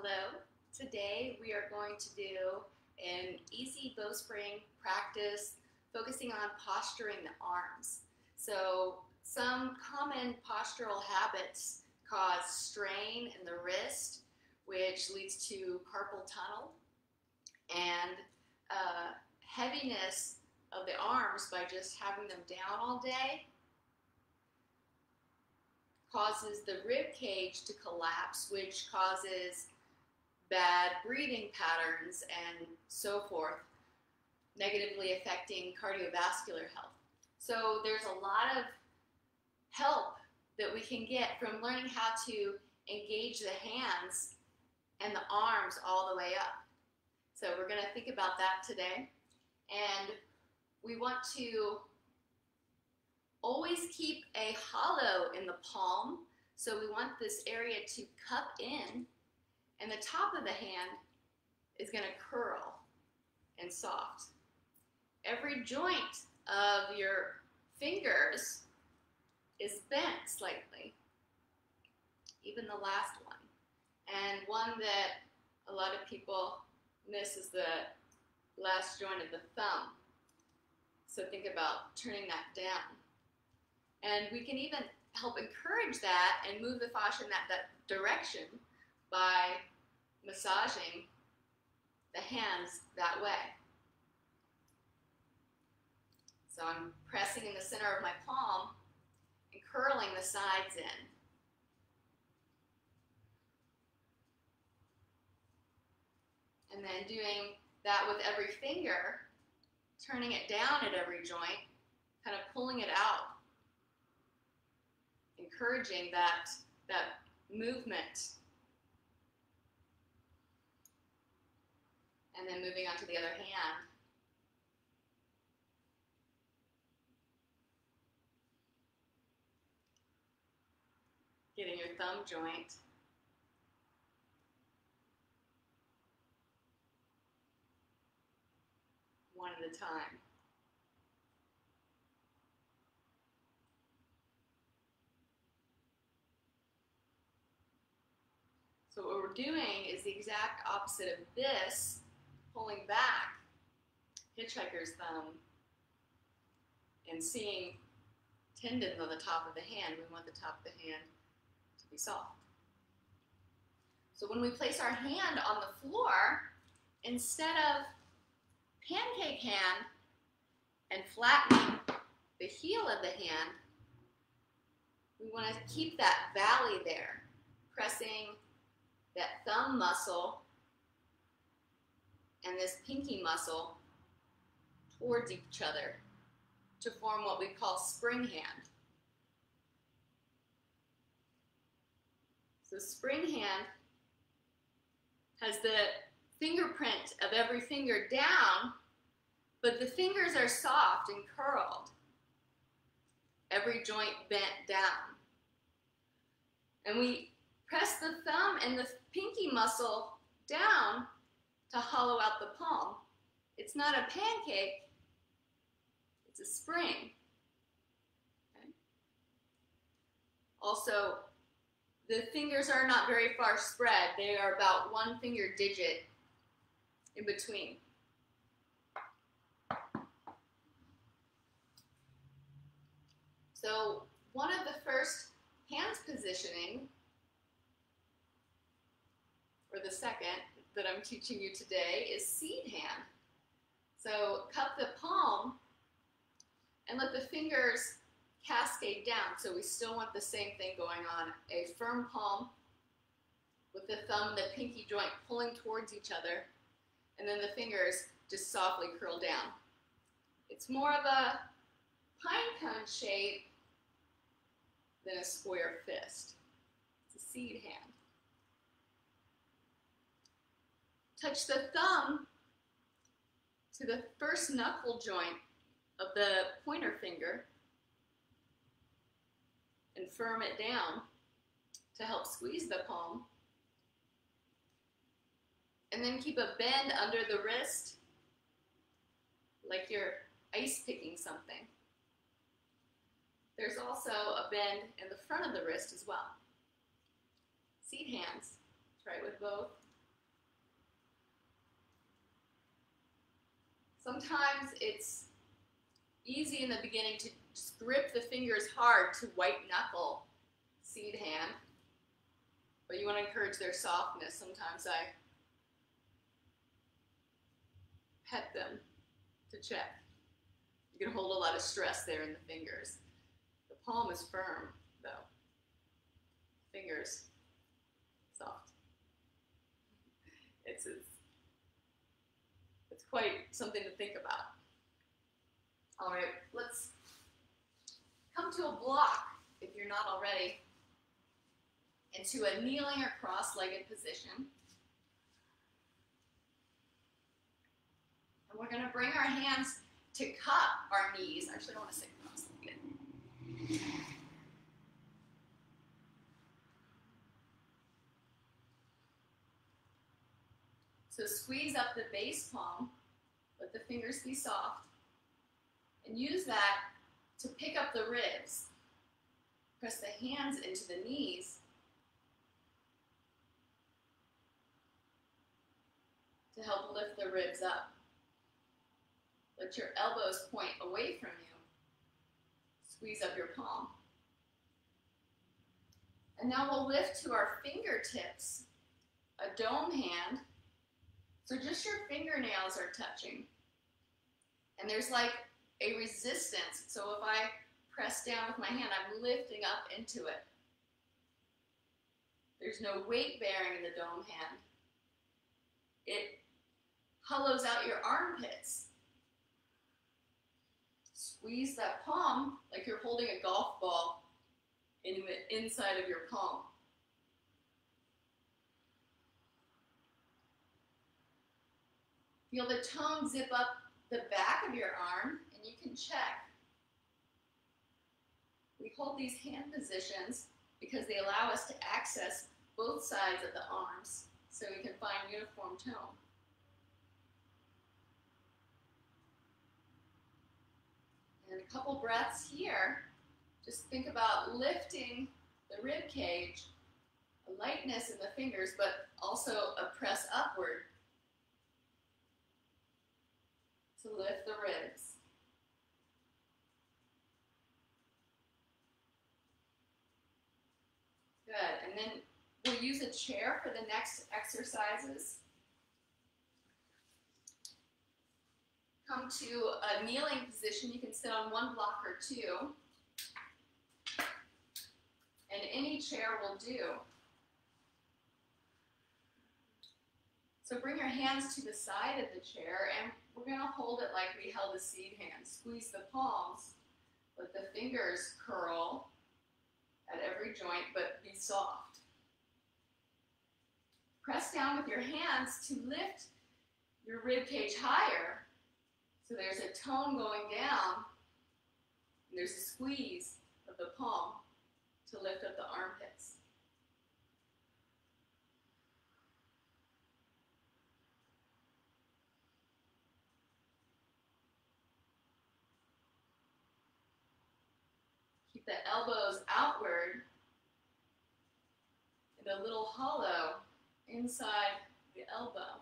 Hello. Today we are going to do an easy bowspring practice focusing on posturing the arms. So some common postural habits cause strain in the wrist, which leads to carpal tunnel, and heaviness of the arms by just having them down all day causes the rib cage to collapse, which causes bad breathing patterns and so forth, negatively affecting cardiovascular health. So there's a lot of help that we can get from learning how to engage the hands and the arms all the way up. So we're going to think about that today. And we want to always keep a hollow in the palm. So we want this area to cup in, and the top of the hand is going to curl and soft. Every joint of your fingers is bent slightly, even the last one. And one that a lot of people miss is the last joint of the thumb. So think about turning that down. And we can even help encourage that and move the fascia in that direction by massaging the hands that way. So I'm pressing in the center of my palm and curling the sides in. And then doing that with every finger, turning it down at every joint, kind of pulling it out, encouraging that movement. And then moving on to the other hand. Getting your thumb joint. One at a time. So what we're doing is the exact opposite of this, pulling back, hitchhiker's thumb, and seeing tendons on the top of the hand. We want the top of the hand to be soft. So when we place our hand on the floor, instead of pancake hand and flattening the heel of the hand, we want to keep that valley there, pressing that thumb muscle and this pinky muscle towards each other to form what we call spring hand. So spring hand has the fingerprint of every finger down, but the fingers are soft and curled. Every joint bent down. And we press the thumb and the pinky muscle down to hollow out the palm. It's not a pancake, it's a spring. Okay. Also, the fingers are not very far spread. They are about one finger digit in between. So one of the first hands positioning, or the second, that I'm teaching you today is seed hand. So cup the palm and let the fingers cascade down. So we still want the same thing going on. A firm palm with the thumb and the pinky joint pulling towards each other, and then the fingers just softly curl down. It's more of a pine cone shape than a square fist. It's a seed hand. Touch the thumb to the first knuckle joint of the pointer finger and firm it down to help squeeze the palm. And then keep a bend under the wrist like you're ice picking something. There's also a bend in the front of the wrist as well. Seed hands. Try it with both. Sometimes it's easy in the beginning to just grip the fingers hard to white knuckle seed hand, but you want to encourage their softness. Sometimes I pet them to check. You can hold a lot of stress there in the fingers. The palm is firm, though. Fingers, soft. It's quite something to think about. All right, let's come to a block, if you're not already, into a kneeling or cross-legged position. And we're going to bring our hands to cup our knees. Actually, I don't want to say cross-legged. So squeeze up the base palm, let the fingers be soft, and use that to pick up the ribs. Press the hands into the knees to help lift the ribs up. Let your elbows point away from you. Squeeze up your palm. And now we'll lift to our fingertips, a dome hand. So just your fingernails are touching. And there's like a resistance. So if I press down with my hand, I'm lifting up into it. There's no weight bearing in the dome hand. It hollows out your armpits. Squeeze that palm like you're holding a golf ball in the inside of your palm. Feel the tone zip up the back of your arm, and you can check. We hold these hand positions because they allow us to access both sides of the arms so we can find uniform tone. And a couple breaths here. Just think about lifting the rib cage, a lightness in the fingers, but also a press upward to lift the ribs. Good, and then we'll use a chair for the next exercises. Come to a kneeling position. You can sit on one block or two. And any chair will do. So bring your hands to the side of the chair, and we're going to hold it like we held a seed hand. Squeeze the palms, let the fingers curl at every joint, but be soft. Press down with your hands to lift your rib cage higher. So there's a tone going down, and there's a squeeze of the palm to lift up the armpits. Keep the elbows outward and a little hollow inside the elbow.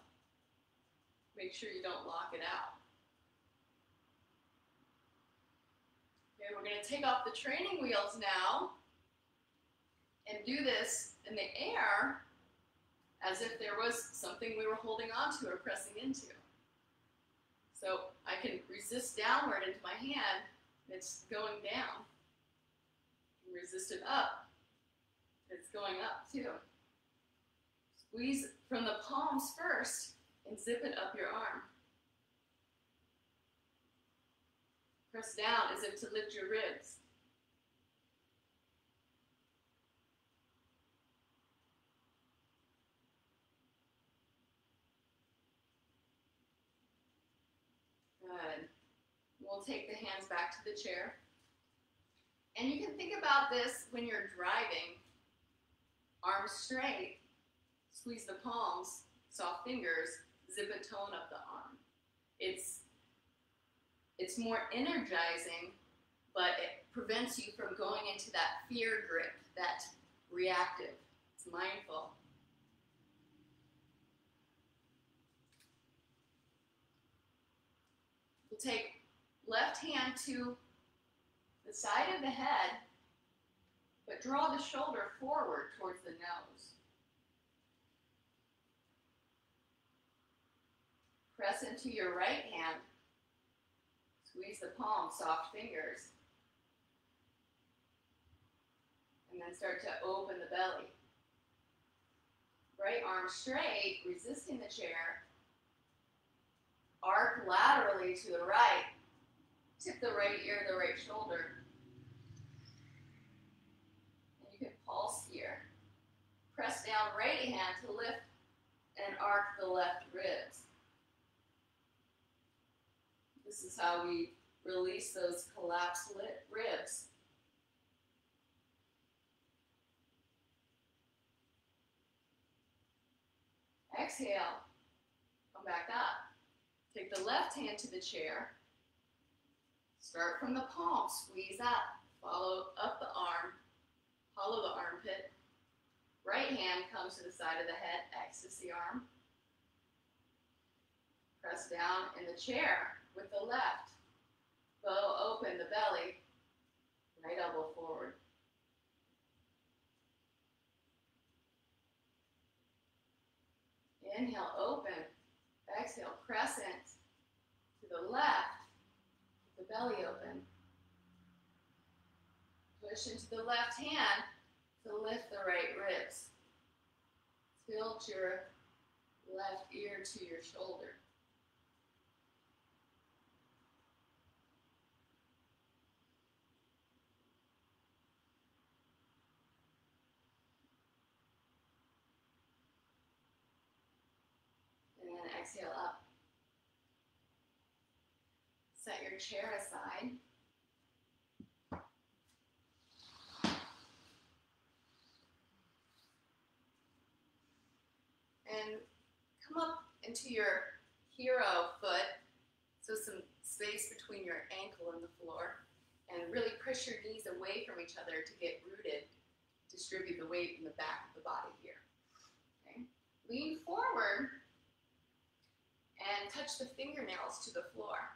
Make sure you don't lock it out. Okay, we're going to take off the training wheels now and do this in the air as if there was something we were holding onto or pressing into. So I can resist downward into my hand, and it's going down. Resist it up, it's going up too. Squeeze from the palms first and zip it up your arm. Press down as if to lift your ribs. Good. We'll take the hands back to the chair. And you can think about this when you're driving. Arms straight, squeeze the palms, soft fingers, zip a tone up the arm. It's more energizing, but it prevents you from going into that fear grip, that reactive. It's mindful. We'll take left hand to the side of the head, but draw the shoulder forward towards the nose. Press into your right hand. Squeeze the palm, soft fingers. And then start to open the belly. Right arm straight, resisting the chair. Arc laterally to the right. Tip the right ear, the right shoulder. And you can pulse here. Press down right hand to lift and arc the left ribs. This is how we release those collapsed ribs. Exhale, come back up. Take the left hand to the chair. Start from the palm, squeeze up, follow up the arm, hollow the armpit. Right hand comes to the side of the head, exits the arm. Press down in the chair with the left. Bow open the belly, right elbow forward. Inhale, open. Exhale, crescent to the left. Keep the belly open. Push into the left hand to lift the right ribs. Tilt your left ear to your shoulder. And then exhale up. Set your chair aside. And come up into your hero foot, so some space between your ankle and the floor, and really push your knees away from each other to get rooted. Distribute the weight in the back of the body here. Okay. Lean forward and touch the fingernails to the floor.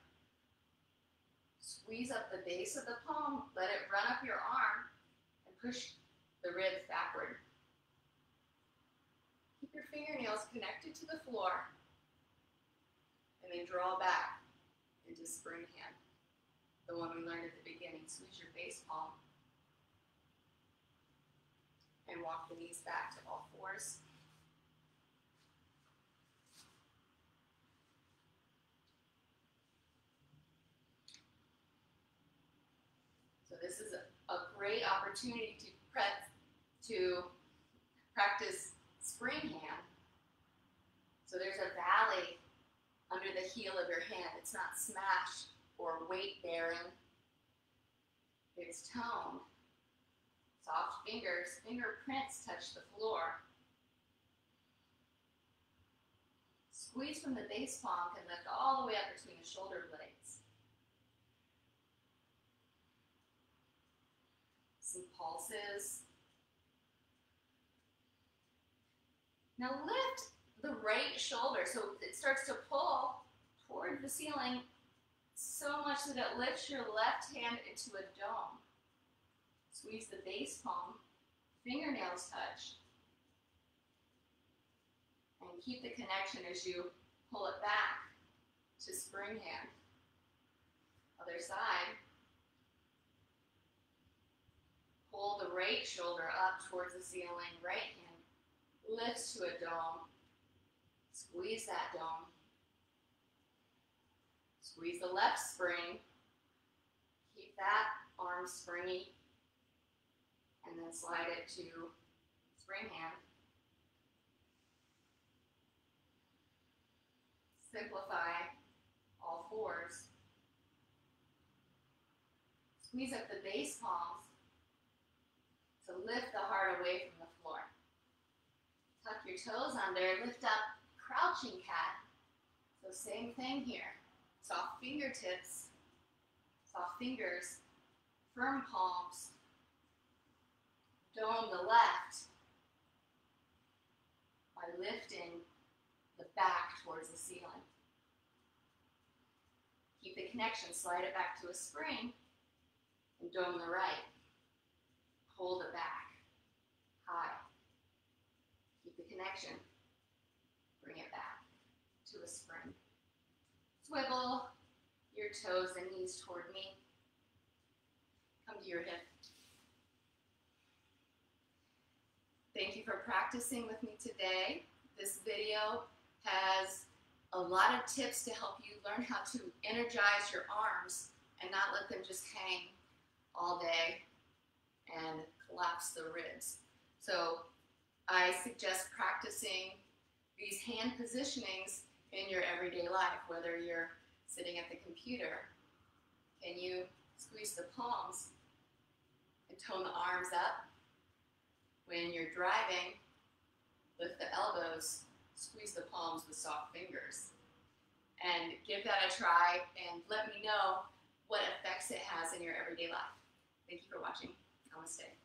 Squeeze up the base of the palm, let it run up your arm, and push the ribs backward. Keep your fingernails connected to the floor, and then draw back into spring hand, the one we learned at the beginning. Squeeze your base palm, and walk the knees back to all fours. So this is a great opportunity to practice spring hand. So there's a valley under the heel of your hand. It's not smashed or weight bearing. It's toned. Soft fingers, fingerprints touch the floor. Squeeze from the base palm can lift all the way up between the shoulder blades. Some pulses. Now lift the right shoulder so it starts to pull toward the ceiling so much that it lifts your left hand into a dome. Squeeze the base palm, fingernails touch, and keep the connection as you pull it back to spring hand. Other side. Pull the right shoulder up towards the ceiling, right hand lifts to a dome. Squeeze that dome. Squeeze the left spring. Keep that arm springy. And then slide it to spring hand. Simplify all fours. Squeeze up the base palms to lift the heart away from the floor. Tuck your toes under, lift up, crouching cat. So same thing here. Soft fingertips, soft fingers, firm palms. Dome the left by lifting the back towards the ceiling. Keep the connection. Slide it back to a spring and dome the right. Hold it back. High. Keep the connection. Bring it back to a spring. Swivel your toes and knees toward me. Come to your hip. Thank you for practicing with me today. This video has a lot of tips to help you learn how to energize your arms and not let them just hang all day and collapse the ribs. So I suggest practicing these hand positionings in your everyday life, whether you're sitting at the computer. Can you squeeze the palms and tone the arms up? When you're driving, lift the elbows, squeeze the palms with soft fingers. And give that a try and let me know what effects it has in your everyday life. Thank you for watching. Namaste.